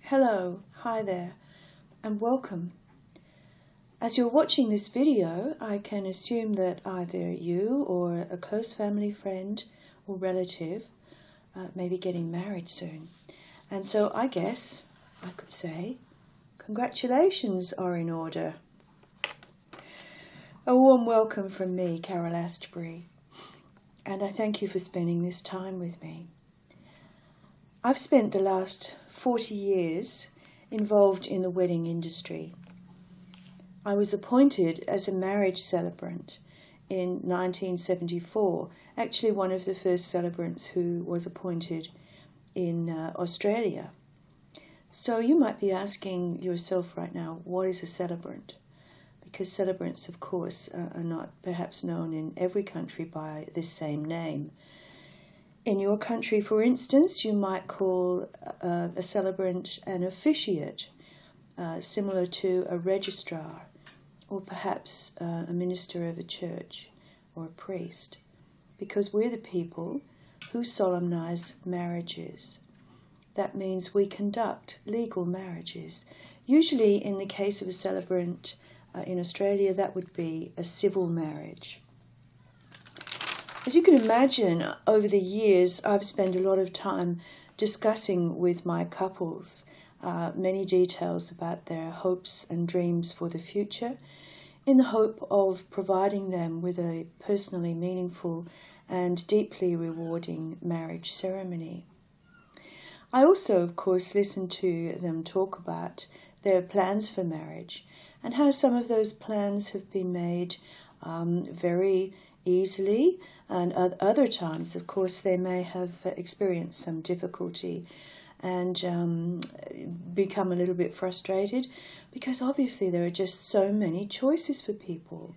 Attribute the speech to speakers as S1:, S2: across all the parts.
S1: Hello, hi there, and welcome. As you're watching this video, I can assume that either you or a close family friend or relative may be getting married soon. And so I guess I could say, congratulations are in order. A warm welcome from me, Carol Astbury, and I thank you for spending this time with me. I've spent the last 40 years involved in the wedding industry. I was appointed as a marriage celebrant in 1974, actually one of the first celebrants who was appointed in Australia. So you might be asking yourself right now, what is a celebrant? Because celebrants, of course, are not perhaps known in every country by this same name. In your country, for instance, you might call a celebrant an officiate, similar to a registrar, or perhaps a minister of a church or a priest, because we're the people who solemnize marriages. That means we conduct legal marriages. Usually, in the case of a celebrant in Australia, that would be a civil marriage. As you can imagine, over the years, I've spent a lot of time discussing with my couples many details about their hopes and dreams for the future, in the hope of providing them with a personally meaningful and deeply rewarding marriage ceremony. I also, of course, listen to them talk about their plans for marriage and how some of those plans have been made very easily, and other times, of course, they may have experienced some difficulty and become a little bit frustrated, because obviously there are just so many choices for people.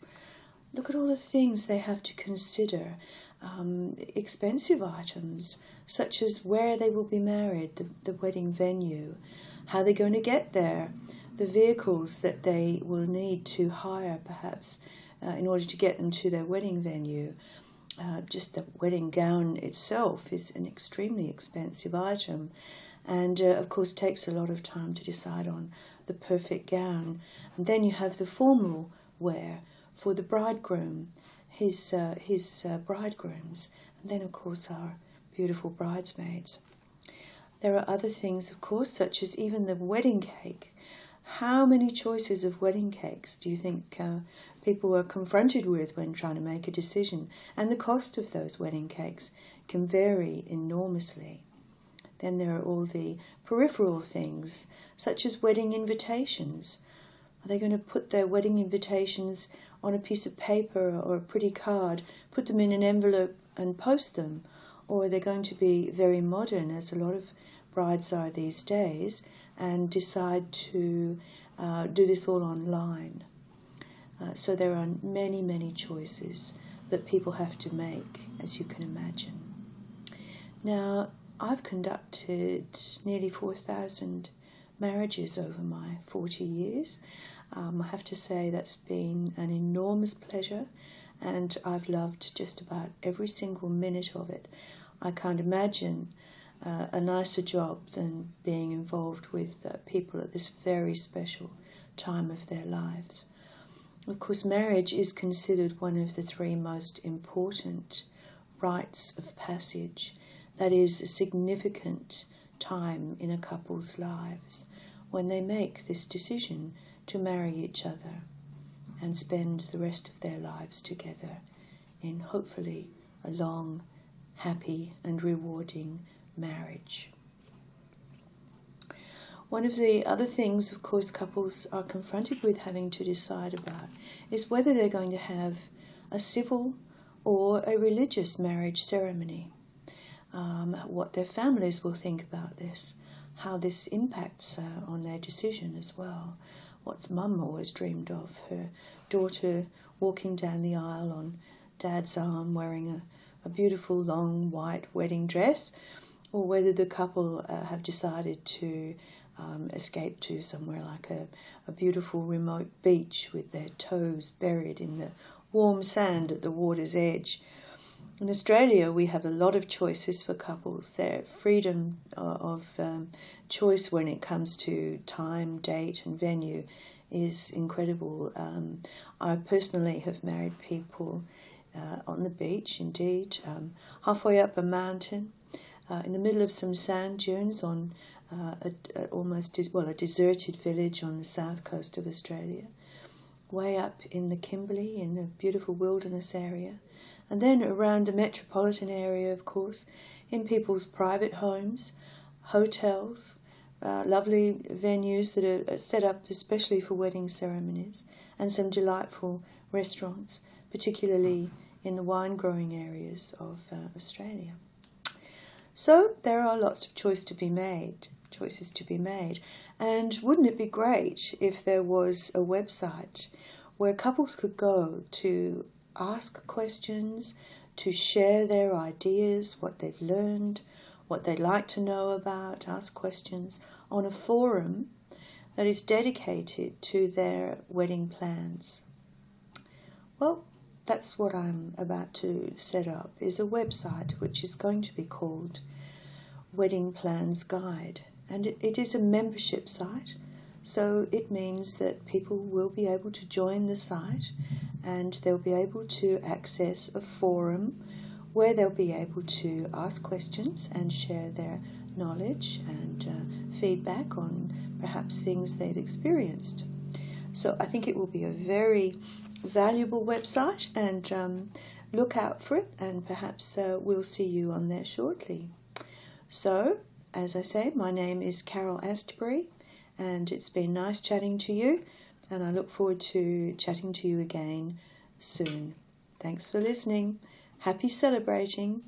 S1: Look at all the things they have to consider. Expensive items, such as where they will be married, the wedding venue, how they're going to get there, the vehicles that they will need to hire, perhaps, in order to get them to their wedding venue. Just the wedding gown itself is an extremely expensive item, and of course takes a lot of time to decide on the perfect gown. And then you have the formal wear for the bridegroom, his bridegrooms, and then of course our beautiful bridesmaids. There are other things, of course, such as even the wedding cake. How many choices of wedding cakes do you think people are confronted with when trying to make a decision? And the cost of those wedding cakes can vary enormously. Then there are all the peripheral things, such as wedding invitations. Are they going to put their wedding invitations on a piece of paper or a pretty card, put them in an envelope and post them? Or are they going to be very modern, as a lot of brides are these days, and decide to do this all online? So there are many, many choices that people have to make, as you can imagine. Now, I've conducted nearly 4,000 marriages over my 40 years. I have to say that's been an enormous pleasure, and I've loved just about every single minute of it. I can't imagine a nicer job than being involved with people at this very special time of their lives. Of course, marriage is considered one of the three most important rites of passage. That is a significant time in a couple's lives when they make this decision to marry each other and spend the rest of their lives together in hopefully a long, happy and rewarding marriage. One of the other things, of course, couples are confronted with having to decide about is whether they're going to have a civil or a religious marriage ceremony. What their families will think about this, how this impacts on their decision as well. What's Mum always dreamed of, her daughter walking down the aisle on Dad's arm wearing a beautiful long white wedding dress, or whether the couple have decided to escape to somewhere like a beautiful remote beach with their toes buried in the warm sand at the water's edge. In Australia, we have a lot of choices for couples. Their freedom of choice when it comes to time, date, and venue is incredible. I personally have married people on the beach, indeed, halfway up a mountain, in the middle of some sand dunes on a deserted village on the south coast of Australia, way up in the Kimberley, in the beautiful wilderness area. And then around the metropolitan area, of course, in people's private homes, hotels, lovely venues that are set up especially for wedding ceremonies, and some delightful restaurants, particularly in the wine-growing areas of Australia. So there are lots of choices to be made. And wouldn't it be great if there was a website where couples could go to ask questions, to share their ideas, what they've learned, what they'd like to know about, ask questions on a forum that is dedicated to their wedding plans? Well, that's what I'm about to set up, is a website which is going to be called Wedding Plans Guide. And it is a membership site, so it means that people will be able to join the site and they'll be able to access a forum where they'll be able to ask questions and share their knowledge and feedback on perhaps things they've experienced. So I think it will be a very valuable website, and look out for it, and perhaps we'll see you on there shortly. So, as I say, my name is Carol Astbury, and it's been nice chatting to you, and I look forward to chatting to you again soon. Thanks for listening. Happy celebrating.